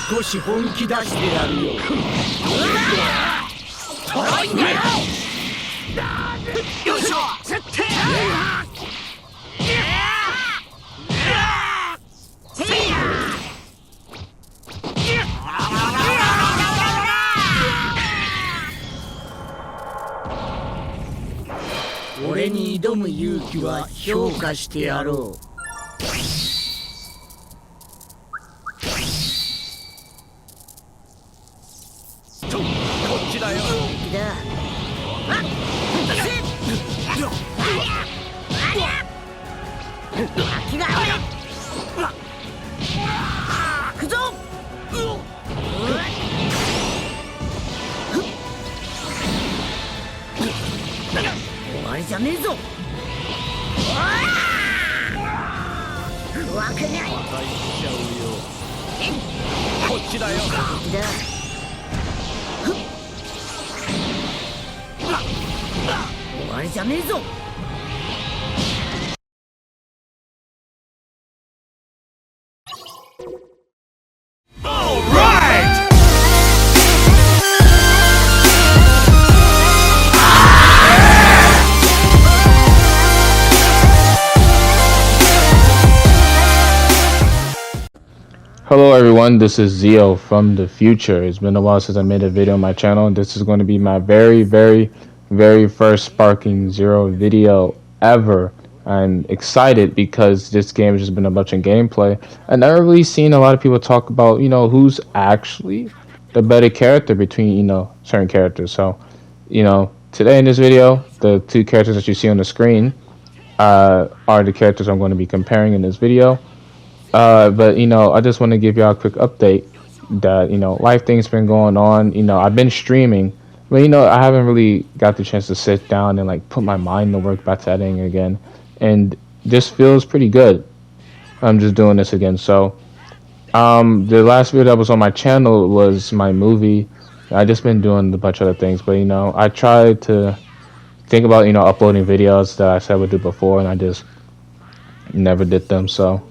少し本気出してやるよ。よいしょ。設定。俺に挑む勇気は評価してやろう。こっちだよ。行くぞ。終わりじゃねえぞ。わけない。こっちだよ。終わりじゃねえぞ。Hello everyone, this is Zio from the future. It's been a while since I made a video on my channel, and this is going to be my very first Sparking Zero video ever. I'm excited because this game has just been a bunch of gameplay. I've never really seen a lot of people talk about, who's actually the better character between, certain characters. So, today in this video, the two characters that you see on the screen are the characters I'm going to be comparing in this video. But I just want to give y'all a quick update that life things been going on. I've been streaming, but I haven't really got the chance to sit down and like put my mind to work back to editing again, and this feels pretty good. I'm just doing this again. So the last video that was on my channel was my movie. I just been doing a bunch of other things, but I tried to think about uploading videos that I said I would do before, and I just never did them. So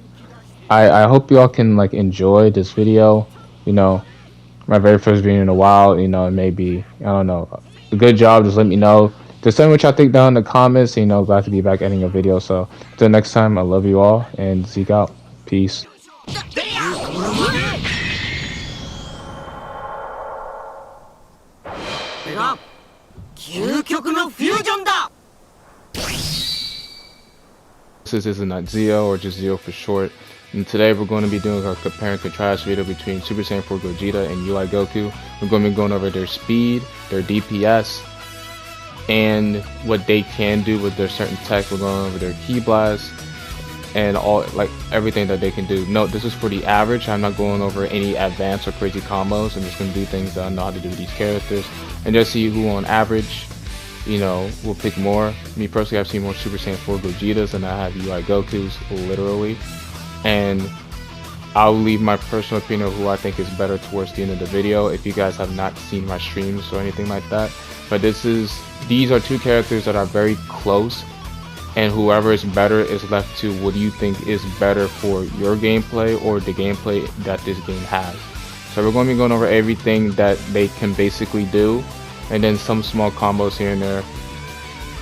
I hope y'all can like enjoy this video. My very first video in a while. It may be, I don't know, a good job. Just let me know. Just tell me what y'all think down in the comments. Glad to be back editing a video. So until next time, I love you all and Zeke out. Peace. This is not Zio, or just Zio for short. And today we're going to be doing a compare and contrast video between Super Saiyan 4 Gogeta and UI Goku. We're going to be going over their speed, their DPS, and what they can do with their certain tech. We're going over their ki blast and all, like everything that they can do. Note, this is for the average. I'm not going over any advanced or crazy combos. I'm just going to do things that I know how to do with these characters and just see who on average will pick more. Me personally, I've seen more Super Saiyan 4 Gogetas than I have UI Gokus, literally. And I'll leave my personal opinion of who I think is better towards the end of the video if you guys have not seen my streams or anything like that. But these are two characters that are very close, and whoever is better is left to what do you think is better for your gameplay or the gameplay that this game has. So we're going to be going over everything that they can basically do, and then some small combos here and there,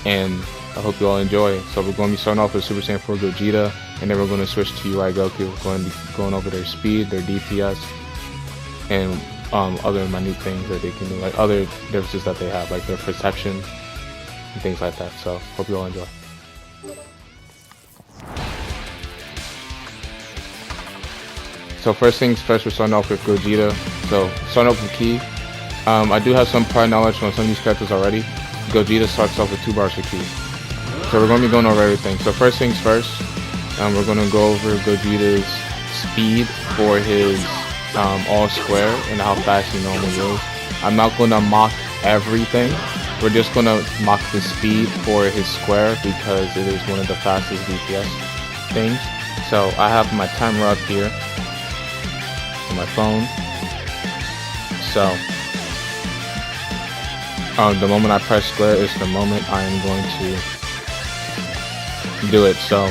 and I hope you all enjoy. So we're going to be starting off with Super Saiyan 4 Gogeta, and then we're going to switch to UI Goku. We're going to be going over their speed, their DPS, and other minute things that they can do, like other differences that they have, like their perception and things like that. So hope you all enjoy. So first things first, we're starting off with Gogeta. So starting off with ki. I do have some prior knowledge on some of these characters already. Gogeta starts off with 2 bars of ki. So we're going to be going over everything. So first things first, we're going to go over Gogeta's speed for his all square and how fast he normally is. I'm not going to mock everything. We're just going to mock the speed for his square because it is one of the fastest DPS things. So I have my timer up here on my phone. So the moment I press square is the moment I am going to do it. So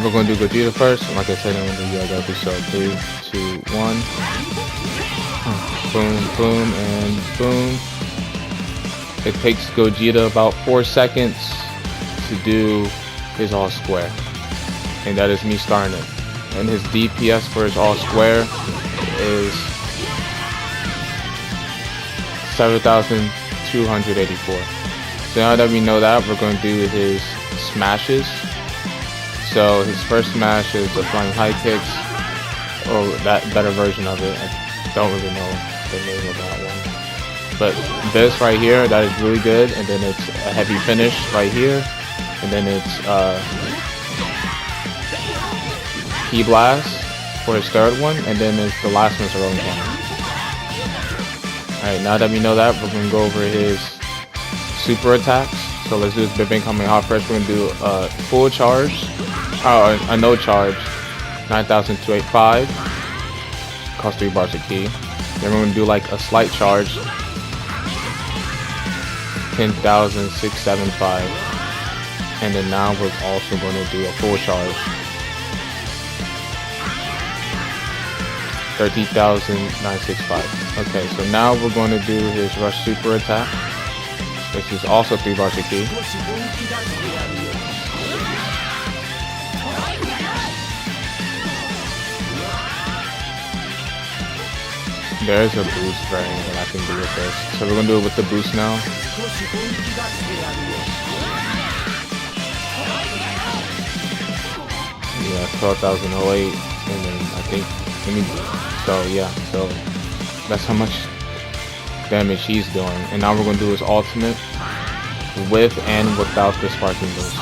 We're gonna do Gogeta first. And like I said, I'm gonna do Goku. So 3, 2, 1. Boom, boom, and boom. It takes Gogeta about 4 seconds to do his all square. And that is me starting it. And his DPS for his all square is 7,284. So now that we know that, we're going to do his smashes. So his first smash is the flying high kicks, or that better version of it. I don't really know the name of that one. But this right here, that is really good. And then it's a heavy finish right here. And then it's Key Blast for his third one. And then it's the last one's Rolling Cannon. Alright, now that we know that, we're going to go over his super attacks. So let's do his Big Bang Kamehameha first. We're going to do a full charge, a no charge, 9,285. Costs 3 bars of key. Then we're going to do like a slight charge, 10,675. And then now we're also going to do a full charge, 13,965. Okay, so now we're going to do his rush super attack, which is also 3 bars of key. There's a boost variant that I can do with this. So we're going to do it with the boost now. Yeah, 12,008. And then I think, so yeah, so that's how much damage he's doing. And now we're going to do his ultimate with and without the sparking boost.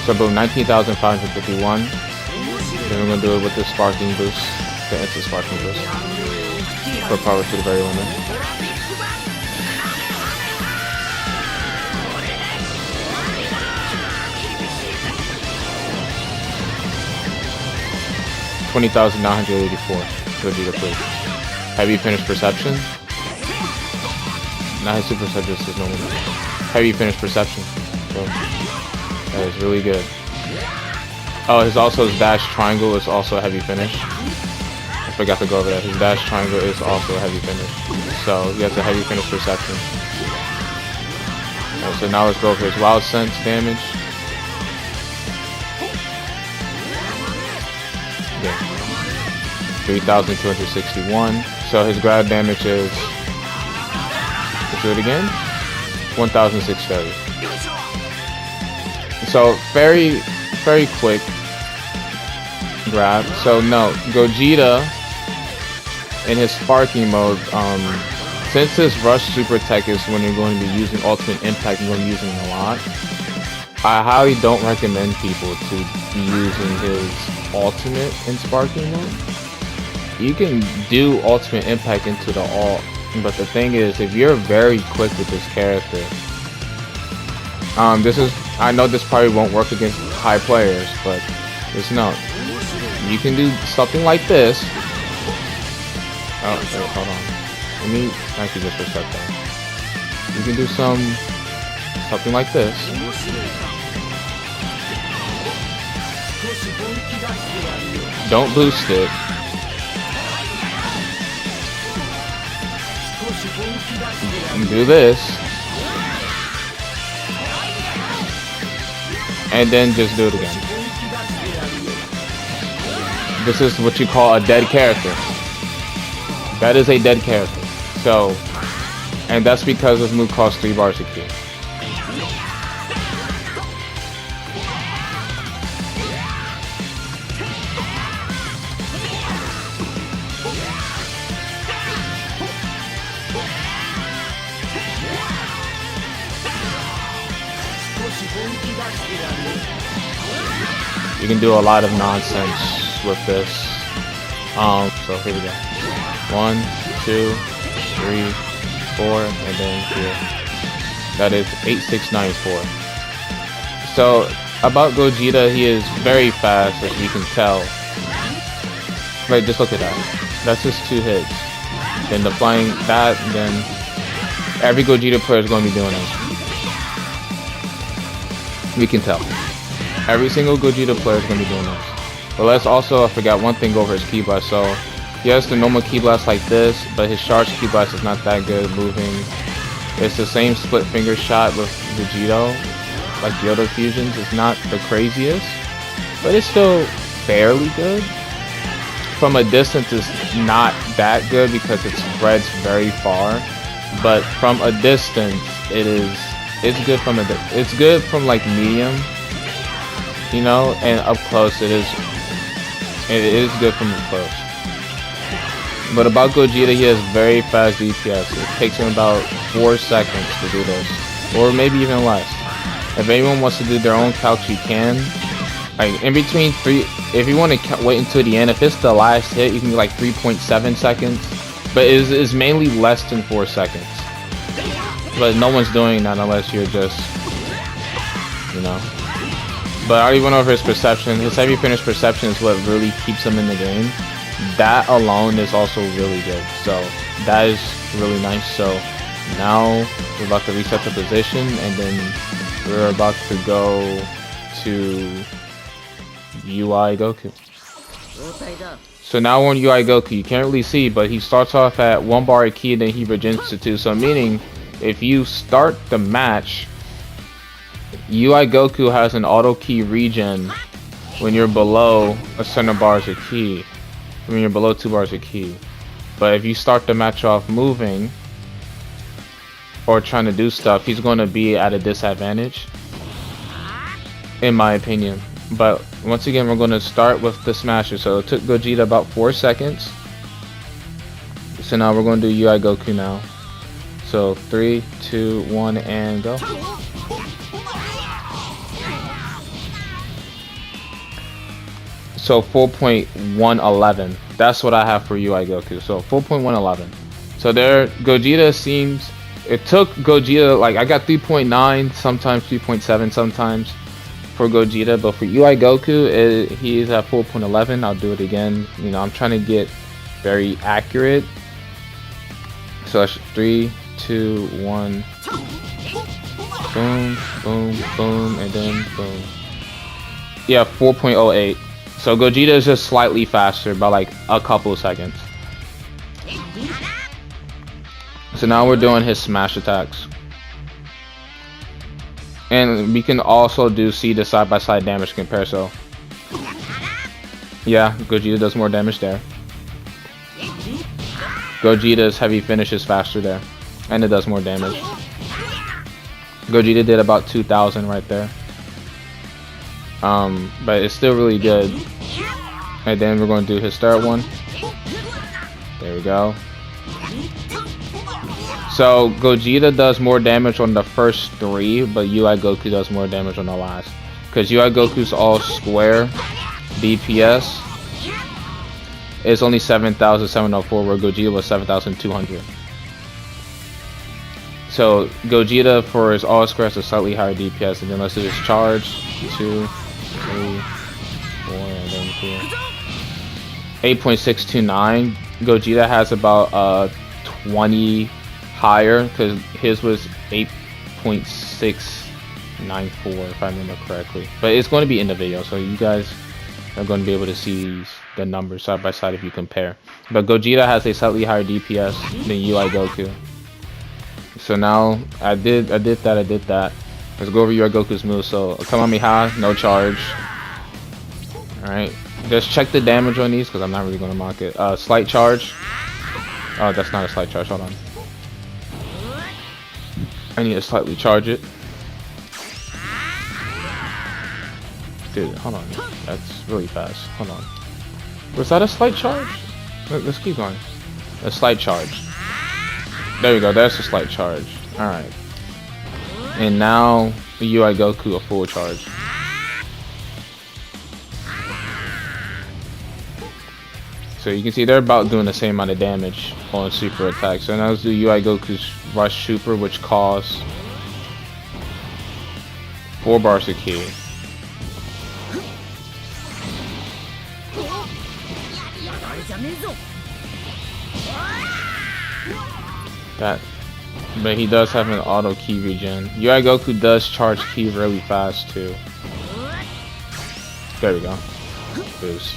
So boom, 19,551. Then we're going to do it with the sparking boost, the instant sparking boost, for power to the very limit. $20,984. Gogeta, please. Heavy finish perception. Not his super set, just his normal. Heavy finish perception. So that is really good. Oh, his dash triangle is also a heavy finish. I forgot to go over that. His dash triangle is also a heavy finish. So he has a heavy finish perception. Right, so now let's go over his wild sense damage. Yeah. 3,261. So his grab damage is, let's do it again, 1,630. So very quick grab. So no, Gogeta in his sparking mode, since his rush super tech is when you're going to be using ultimate impact, you're going to be using it a lot. I highly don't recommend people to be using his ultimate in sparking mode. You can do ultimate impact into the ult, but the thing is, if you're very quick with this character, I know this probably won't work against high players, but just know you can do something like this. Oh, wait, hold on. Let me actually just reset that. You can do something like this. Don't boost it. And do this. And then just do it again. This is what you call a dead character. That is a dead character. So, and that's because this move costs 3 bars of key. You can do a lot of nonsense with this. So here we go. 1, 2, 3, 4, and then here. That is 8,694. So About Gogeta, he is very fast, as you can tell. Right, just look at that. That's just 2 hits. Then the flying that, then every Gogeta player is going to be doing this. We can tell. Every single Gogeta player is going to be doing this. But let's also, I forgot one thing over his Ki Blast. So he has the normal Ki Blast like this, but his charged Ki Blast is not that good moving. It's the same split finger shot with Vegito, like the other fusions. It's not the craziest, but it's still fairly good. From a distance, it's not that good because it spreads very far. But from a distance, it's good from it's good from like medium, you know, and up close it is good from up close. But about Gogeta, he has very fast DPS. It takes him about 4 seconds to do this, or maybe even less. If anyone wants to do their own calcs, you can. Like in between 3, if you want to wait until the end, if it's the last hit, you can be like 3.7 seconds. But it is mainly less than 4 seconds. But no one's doing that unless you're just, you know. But I already went over his perception. His heavy finish perception is what really keeps him in the game. That alone is also really good. So that is really nice. So now we're about to reset the position, and then we're about to go to UI Goku. So now we're on UI Goku. You can't really see, but he starts off at 1 bar of Ki, then he regens to 2. So meaning, if you start the match, UI Goku has an auto Ki regen when you're below a certain bars of Ki. When you're below 2 bars of Ki. But if you start the match off moving or trying to do stuff, he's going to be at a disadvantage, in my opinion. But once again, we're going to start with the smasher. So it took Gogeta about 4 seconds. So now we're going to do UI Goku now. So 3, 2, 1, and go. So 4.111. That's what I have for UI Goku. So 4.111. So there, Gogeta seems. It took Gogeta, like I got 3.9, sometimes 3.7, sometimes for Gogeta, but for UI Goku, he is at 4.11. I'll do it again. You know, I'm trying to get very accurate. So that's 3, 2, 1. Boom, boom, boom, and then boom. Yeah, 4.08. So Gogeta is just slightly faster by like a couple of seconds. So now we're doing his smash attacks. And we can also see the side-by-side damage compare. So yeah, Gogeta does more damage there. Gogeta's heavy finish is faster there. And it does more damage. Gogeta did about 2,000 right there. But it's still really good. And then we're going to do his third one. There we go. So Gogeta does more damage on the first 3, but UI Goku does more damage on the last. Because UI Goku's all square DPS. It's only 7,704, where Gogeta was 7,200. So Gogeta for his all square has a slightly higher DPS, and then let's do his charge. 2, 3, 4, and then 2. 8.629. Gogeta has about 20 higher, because his was 8.694 if I remember correctly. But it's going to be in the video, so you guys are going to be able to see the numbers side by side if you compare. But Gogeta has a slightly higher DPS than UI Goku. So now I did that. Let's go over UI Goku's moves. So Kamehameha, no charge. Alright. Just check the damage on these because I'm not really going to mock it. Slight charge. Oh, that's not a slight charge. Hold on. I need to slightly charge it. Dude, hold on. That's really fast. Hold on. Was that a slight charge? Let's keep going. A slight charge. There we go. That's a slight charge. Alright. And now the UI Goku a full charge. So you can see they're about doing the same amount of damage on super attacks. So now let's do UI Goku's Rush Super, which costs 4 bars of Ki. That, but he does have an auto ki regen. UI Goku does charge ki really fast too. There we go. Boost.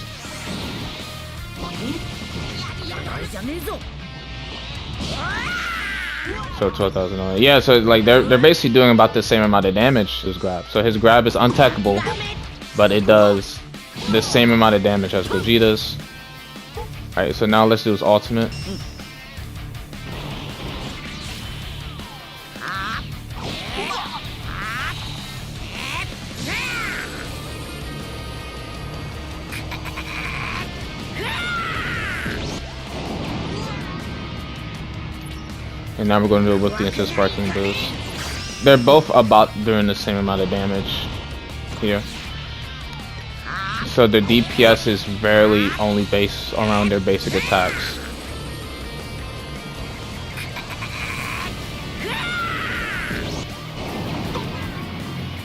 So 12,000. Yeah, so like they're basically doing about the same amount of damage to his grab. So his grab is untechable, but it does the same amount of damage as Gogeta's. Alright, so now let's do his ultimate. And now we're going to do it with the instant sparking boost. They're both about doing the same amount of damage here. So their DPS is rarely only based around their basic attacks.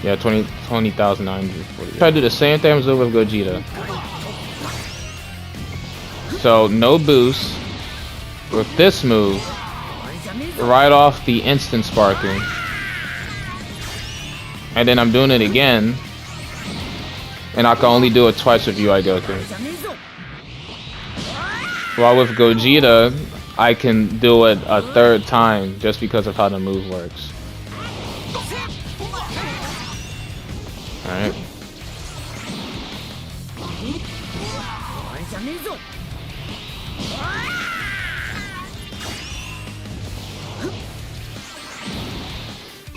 Yeah, 20,940. Try to do the same thing as with Gogeta. So no boost with this move. Right off the instant sparking, and then I'm doing it again, and I can only do it twice with UI Goku. While with Gogeta, I can do it a third time just because of how the move works. Alright.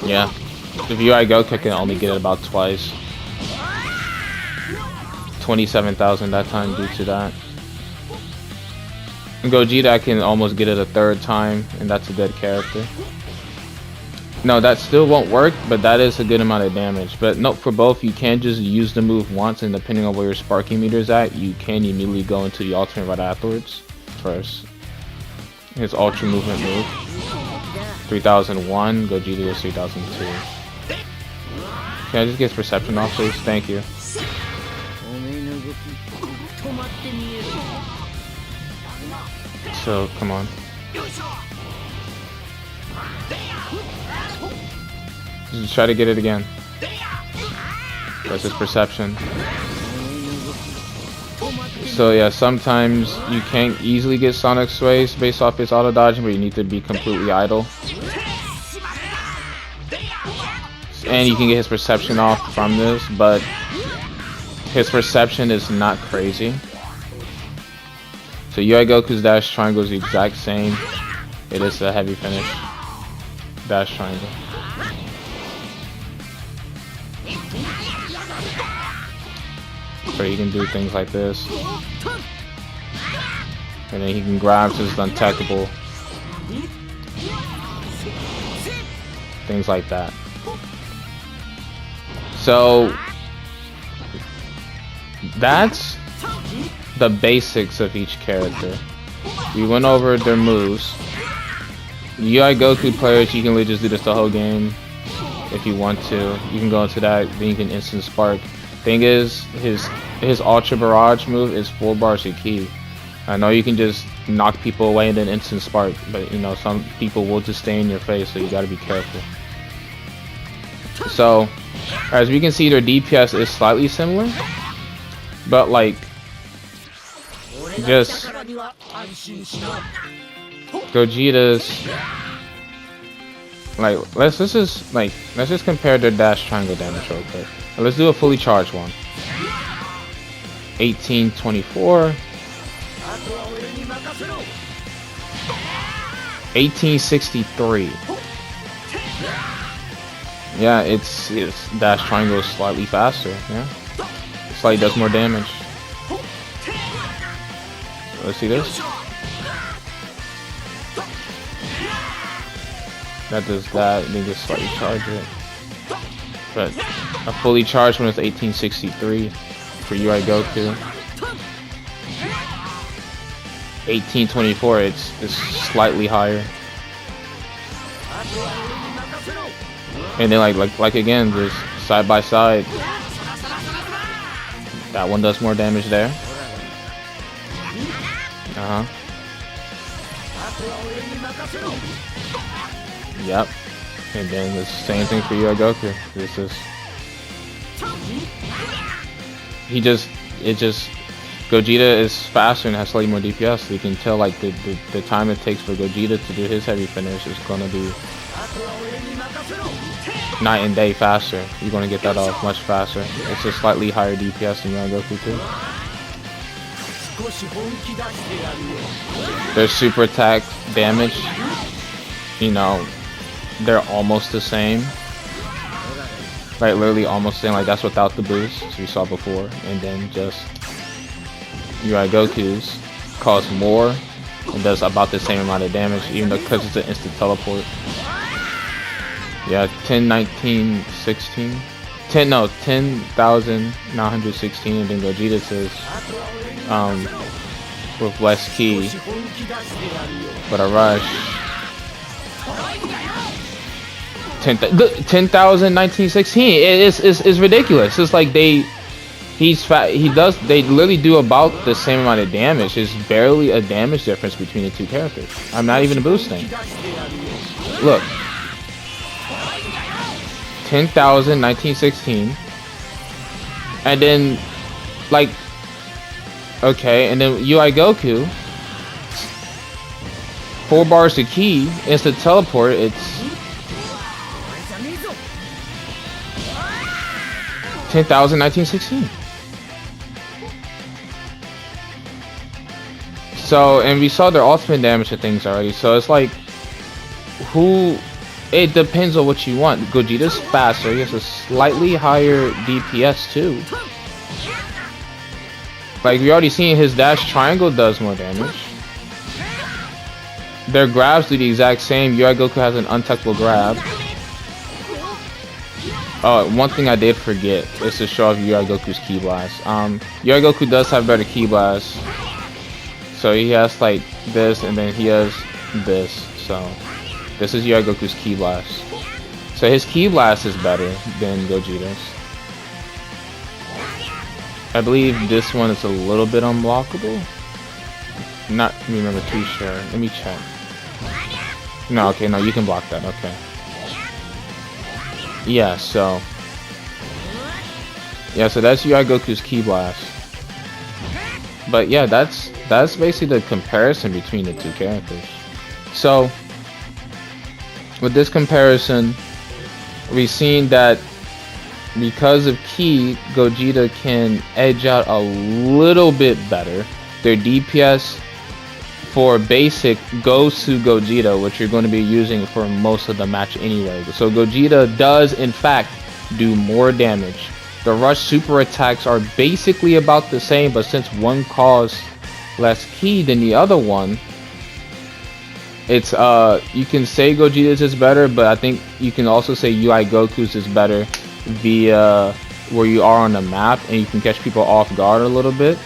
Yeah, if UI Goku can only get it about twice. 27,000 that time due to that. And Gogeta I can almost get it a third time, and that's a dead character. No, that still won't work, but that is a good amount of damage. But note, for both, you can just use the move once, and depending on where your sparking meter is at, you can immediately go into the ultimate right afterwards. First, his ultra movement move. 3001, Gogeta is 3002. Can I just get his perception off, please? Thank you. So, come on. Just try to get it again. That's his perception. So yeah, sometimes you can't easily get Sonic Sways based off his auto dodging, but you need to be completely idle. And you can get his perception off from this, but his perception is not crazy. So UI Goku's dash triangle is the exact same. It is a heavy finish. Dash triangle. So he can do things like this. And then he can grab his untechable. Things like that. So that's the basics of each character. We went over their moves. UI Goku players, you can literally just do this the whole game if you want to. You can go into that, then you can instant spark. Thing is, his Ultra Barrage move is 4 bars of ki. I know you can just knock people away and then instant spark, but you know, some people will just stay in your face, so you gotta be careful. So, as we can see, their DPS is slightly similar, but like, just Gogeta's, like, let's just compare their dash triangle damage real quick. Let's do a fully charged one. 1824. 1863. Yeah, it's dash triangle is slightly faster. Yeah, it slightly does more damage. So let's see this. That does that, and then just slightly charge it. But a fully charged one is 1863 for UI Goku. 1824, it's slightly higher. And then like again, just side by side. That one does more damage there. Yep. And then the same thing for UI Goku. This is Gogeta is faster and has slightly more DPS, so you can tell like the time it takes for Gogeta to do his heavy finish is gonna be night and day faster. You're gonna get that off much faster. It's a slightly higher DPS than UI Goku too. Their super attack damage, you know, they're almost the same. Right, literally almost the same. Like that's without the boost, as we saw before, and then just UI Goku's costs more and does about the same amount of damage, even though because it's an instant teleport. Yeah, 10,916. 10,916, and then Gogeta says, with less ki, but a rush. 10,1916. It's ridiculous. It's like they literally do about the same amount of damage. There's barely a damage difference between the two characters. I'm not even boosting. Look. 10,1916. And then like okay, and then UI Goku 4 bars to ki, instant teleport, it's 10,1916. So, and we saw their ultimate damage to things already, so it's like, it depends on what you want. Gogeta's faster, he has a slightly higher DPS too. Like, we already seen his dash triangle does more damage. Their grabs do the exact same. UI Goku has an untouchable grab. Oh, one thing I did forget is to show off UI Goku's Ki Blast. UI Goku does have better Ki Blast. So he has like this, and then he has this. So this is UI Goku's Ki Blast. So his Ki Blast is better than Gogeta's. I believe this one is a little bit unblockable. Not remember too sure. Let me check. No, okay, no, you can block that. Okay. Yeah, so that's UI Goku's Ki Blast. But yeah, that's basically the comparison between the two characters. So with this comparison, we've seen that because of Ki, Gogeta can edge out a little bit better. Their DPS for basic goes to Gogeta, which you're going to be using for most of the match anyway. So Gogeta does in fact do more damage. The rush super attacks are basically about the same, but since one costs less ki than the other one, it's you can say Gogeta's is better, but I think you can also say UI Goku's is better via where you are on the map and you can catch people off guard a little bit.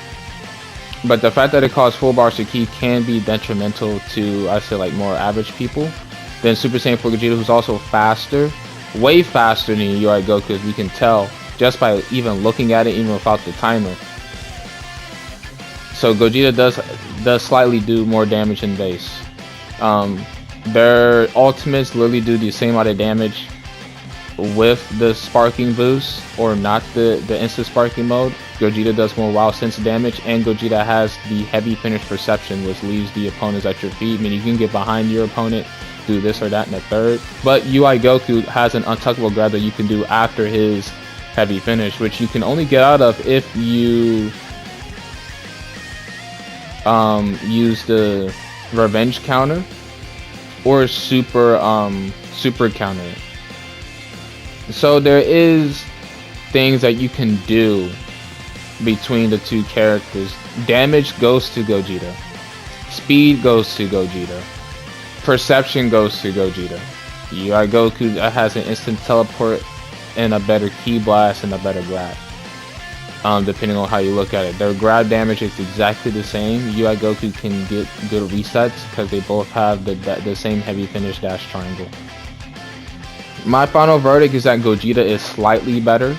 But the fact that it costs 4 bars to ki can be detrimental to, I say, like more average people. Then Super Saiyan 4 Gogeta, who's also faster, way faster than UI Goku, as we can tell just by even looking at it, even without the timer. So Gogeta does slightly do more damage in base. Their ultimates literally do the same amount of damage with the sparking boost or not the instant sparking mode. Gogeta does more wild sense damage, and Gogeta has the heavy finish perception, which leaves the opponents at your feet. I mean, you can get behind your opponent, do this or that in the third, but UI Goku has an untouchable grab that you can do after his heavy finish, which you can only get out of if you use the revenge counter or super counter. So there is things that you can do between the two characters. Damage goes to Gogeta, speed goes to Gogeta, perception goes to Gogeta. UI Goku has an instant teleport and a better ki blast and a better grab, depending on how you look at it. Their grab damage is exactly the same. UI Goku can get good resets because they both have the same heavy finish dash triangle. My final verdict is that Gogeta is slightly better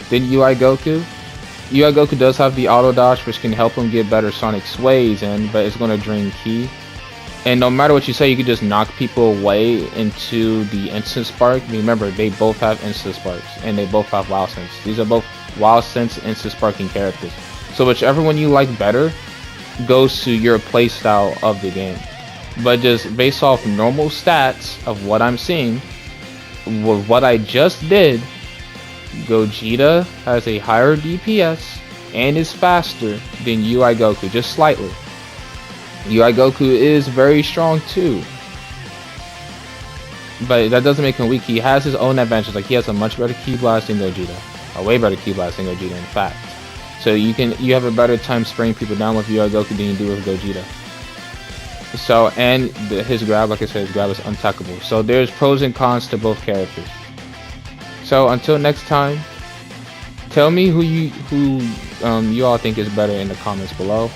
than UI Goku. UI Goku does have the auto dodge, which can help him get better sonic sways in, but it's going to drain ki. And no matter what you say, you can just knock people away into the instant spark. Remember, they both have instant sparks, and they both have wild sense. These are both wild sense instant sparking characters. So whichever one you like better goes to your playstyle of the game. But just based off normal stats of what I'm seeing, with what I just did, Gogeta has a higher DPS and is faster than UI Goku, just slightly. UI Goku is very strong too, but that doesn't make him weak. He has his own advantages. Like, he has a much better ki blast than Gogeta, a way better ki blast than Gogeta, in fact. So you have a better time spraying people down with UI Goku than you do with Gogeta. So, and his grab, like I said, his grab is untouchable. So there's pros and cons to both characters. So until next time, tell me who you all think is better in the comments below,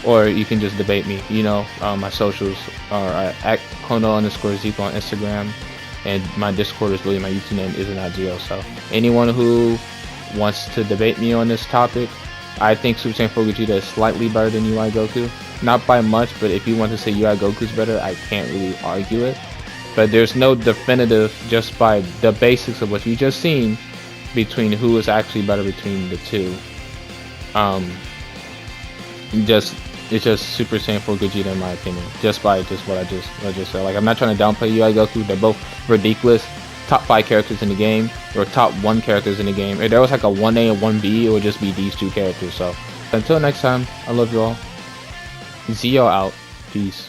or you can just debate me. You know, my socials are at Kono_Zico on Instagram, and my Discord is really, my YouTube name is not Zio. So anyone who wants to debate me on this topic, I think Super Saiyan 4 Gogeta is slightly better than UI Goku. Not by much, but if you want to say UI Goku's better, I can't really argue it. But there's no definitive, just by the basics of what you just seen, between who is actually better between the two. It's just Super Saiyan 4 Gogeta in my opinion. Just by what I just said. Like, I'm not trying to downplay UI Goku. They're both ridiculous. Top 5 characters in the game, or top 1 characters in the game. If there was like a 1A and 1B, it would just be these 2 characters. So until next time, I love you all. Zio out. Peace.